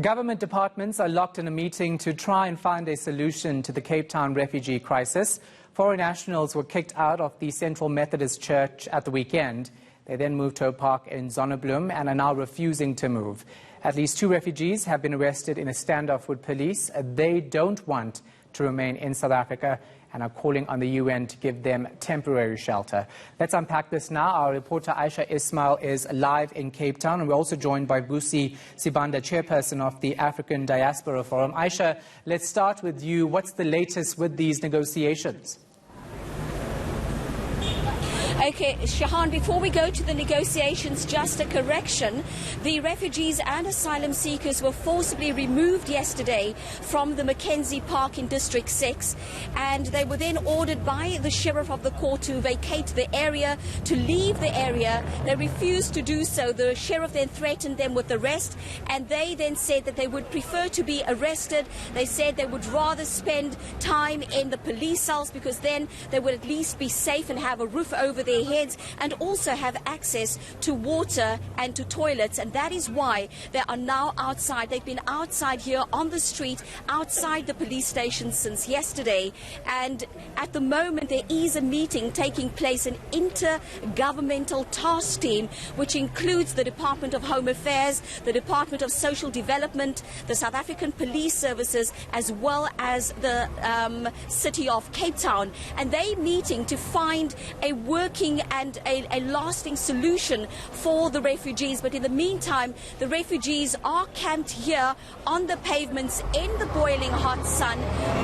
Government departments are locked in a meeting to try and find a solution to the Capetown refugee crisis. Foreign nationals were kicked out of the Central Methodist Church at the weekend. They then moved to a park in Zonneblum and are now refusing to move. At least 2 refugees have been arrested in a standoff with police. They don't want to remain in South Africa and are calling on the UN to give them temporary shelter. Let's unpack this now. Our reporter Aisha Ismail is live in Capetown, and we're also joined by Vusi Sibanda, chairperson of the African Diaspora Forum. Aisha, let's start with you. What's the latest with these negotiations? Okay, Shahan, before we go to the negotiations, just a correction. The refugees and asylum seekers were forcibly removed yesterday from the Mackenzie Park in District 6, and they were then ordered by the sheriff of the court to vacate the area, to leave the area. They refused to do so. The sheriff then threatened them with arrest, and they then said that they would prefer to be arrested. They said they would rather spend time in the police cells because then they would at least be safe and have a roof over their heads and also have access to water and to toilets, and that is why they are now outside. They've been outside here on the street, outside the police station since yesterday, and at the moment there is a meeting taking place, an intergovernmental task team which includes the Department of Home Affairs, the Department of Social Development, the South African Police Services, as well as the City of Capetown, and they're meeting to find a working and a lasting solution for the refugees. But in the meantime, the refugees are camped here on the pavements in the boiling hot sun,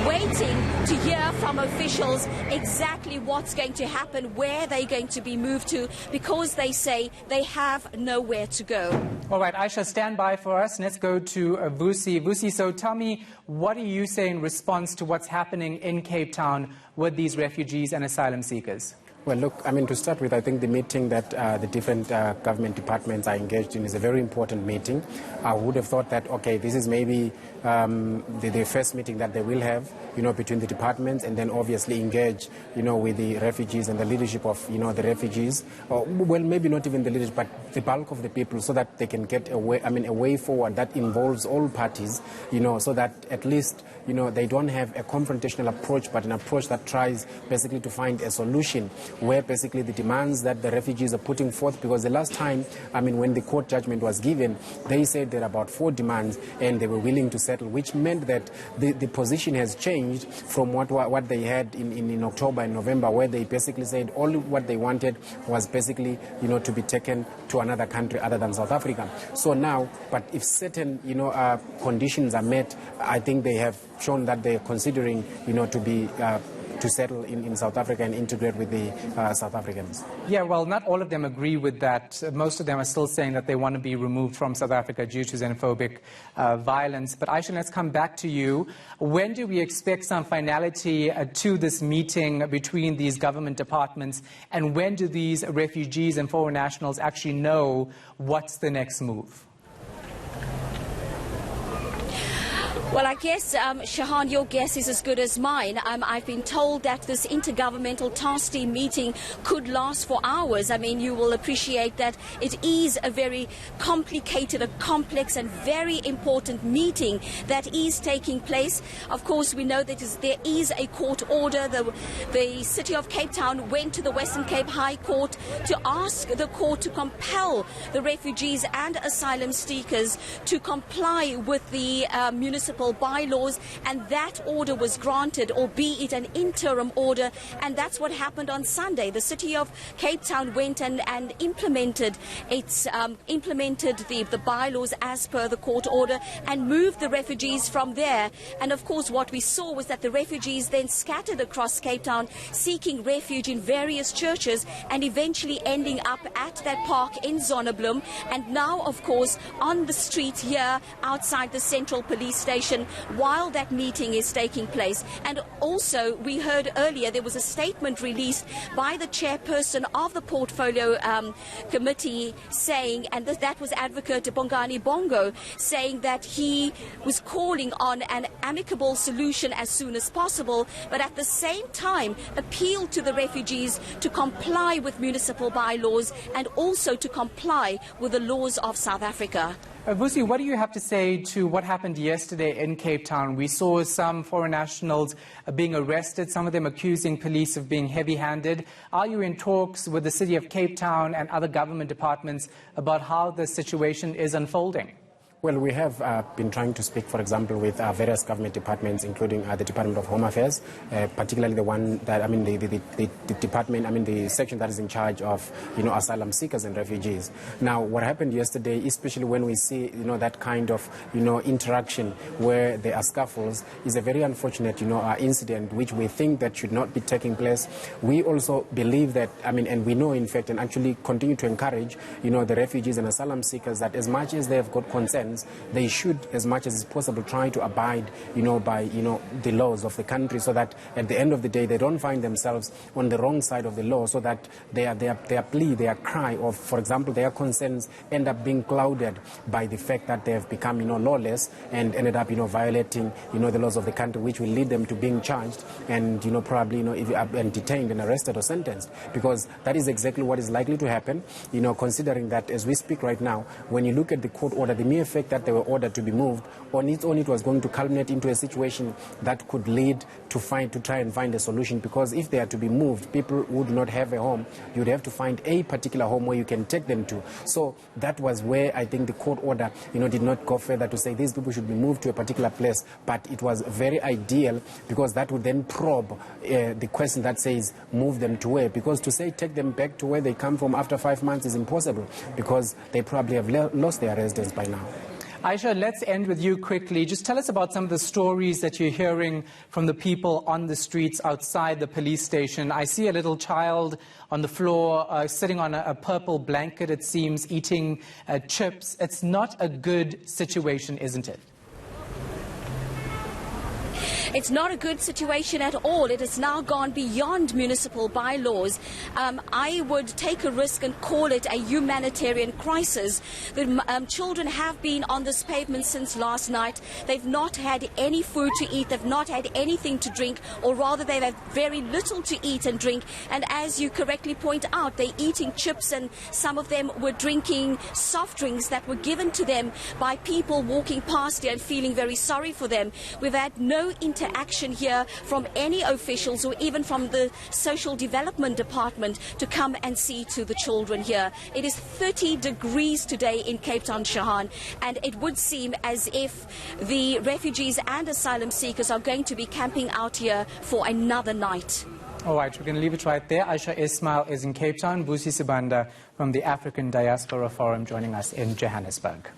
waiting to hear from officials exactly what's going to happen, where they're going to be moved to, because they say they have nowhere to go. All right, Aisha, stand by for us. Let's go to Vusi. Vusi, so tell me, what do you say in response to what's happening in Cape Town with these refugees and asylum seekers? Well, look, I mean, to start with, I think the meeting that the different government departments are engaged in is a very important meeting. I would have thought that, okay, this is maybe the first meeting that they will have, between the departments, and then obviously engage, with the refugees and the leadership of, the refugees. Or, well, maybe not even the leadership, but the bulk of the people, so that they can get a way forward that involves all parties, so that at least, they don't have a confrontational approach, but an approach that tries basically to find a solution where basically the demands that the refugees are putting forth, because the last time, when the court judgment was given, they said there are about 4 demands and they were willing to settle, which meant that the position has changed from what they had in October and November, where they basically said all what they wanted was basically, to be taken to another country other than South Africa. So now, but if certain, conditions are met, I think they have shown that they're considering, to settle in South Africa and integrate with the South Africans. Yeah, well, not all of them agree with that. Most of them are still saying that they want to be removed from South Africa due to xenophobic violence. But Aisha, let's come back to you. When do we expect some finality to this meeting between these government departments, and when do these refugees and foreign nationals actually know what's the next move? Well, I guess, Shahan, your guess is as good as mine. I've been told that this intergovernmental task team meeting could last for hours. you will appreciate that it is a very complicated, a complex and very important meeting that is taking place. Of course, we know that there is a court order. The City of Cape Town went to the Western Cape High Court to ask the court to compel the refugees and asylum seekers to comply with the municipal bylaws, and that order was granted, albeit an interim order, and that's what happened on Sunday. The City of Cape Town went and implemented the bylaws as per the court order and moved the refugees from there. And of course what we saw was that the refugees then scattered across Cape Town seeking refuge in various churches and eventually ending up at that park in Zonneblum, and now of course on the street here outside the Central Police Station while that meeting is taking place. And also, we heard earlier there was a statement released by the chairperson of the Portfolio Committee saying, and that was Advocate Bongani Bongo, saying that he was calling on an amicable solution as soon as possible, but at the same time appealed to the refugees to comply with municipal bylaws and also to comply with the laws of South Africa. Vusi, what do you have to say to what happened yesterday in Cape Town? We saw some foreign nationals being arrested, some of them accusing police of being heavy-handed. Are you in talks with the city of Cape Town and other government departments about how the situation is unfolding? Well, we have been trying to speak, for example, with various government departments, including the Department of Home Affairs, particularly the one that, the department, the section that is in charge of, asylum seekers and refugees. Now, what happened yesterday, especially when we see, that kind of, interaction where there are scuffles, is a very unfortunate, incident which we think that should not be taking place. We also believe that, and we know, in fact, and actually continue to encourage, the refugees and asylum seekers that as much as they have got concerns, they should, as much as is possible, try to abide, by, the laws of the country, so that at the end of the day they don't find themselves on the wrong side of the law, so that their plea, their cry of, for example, their concerns end up being clouded by the fact that they have become, lawless and ended up, violating, the laws of the country, which will lead them to being charged and, probably, and detained and arrested or sentenced, because that is exactly what is likely to happen, considering that as we speak right now, when you look at the court order, the mere fact that they were ordered to be moved, on its own it was going to culminate into a situation that could lead to try and find a solution, because if they are to be moved, people would not have a home. You'd have to find a particular home where you can take them to. So that was where I think the court order, did not go further to say these people should be moved to a particular place, but it was very ideal, because that would then probe the question that says move them to where, because to say take them back to where they come from after 5 months is impossible, because they probably have lost their residence by now. Aisha, let's end with you quickly. Just tell us about some of the stories that you're hearing from the people on the streets outside the police station. I see a little child on the floor sitting on a purple blanket, it seems, eating chips. It's not a good situation, isn't it? It's not a good situation at all. It has now gone beyond municipal bylaws. I would take a risk and call it a humanitarian crisis. The children have been on this pavement since last night. They've not had any food to eat. They've not had anything to drink, or rather they've had very little to eat and drink. And as you correctly point out, they're eating chips, and some of them were drinking soft drinks that were given to them by people walking past here and feeling very sorry for them. We've had no interaction here from any officials or even from the social development department to come and see to the children here. It is 30 degrees today in Cape Town, Shahan, and it would seem as if the refugees and asylum seekers are going to be camping out here for another night. All right, we're going to leave it right there. Aisha Ismail is in Cape Town. Vusi Sibanda from the African Diaspora Forum joining us in Johannesburg.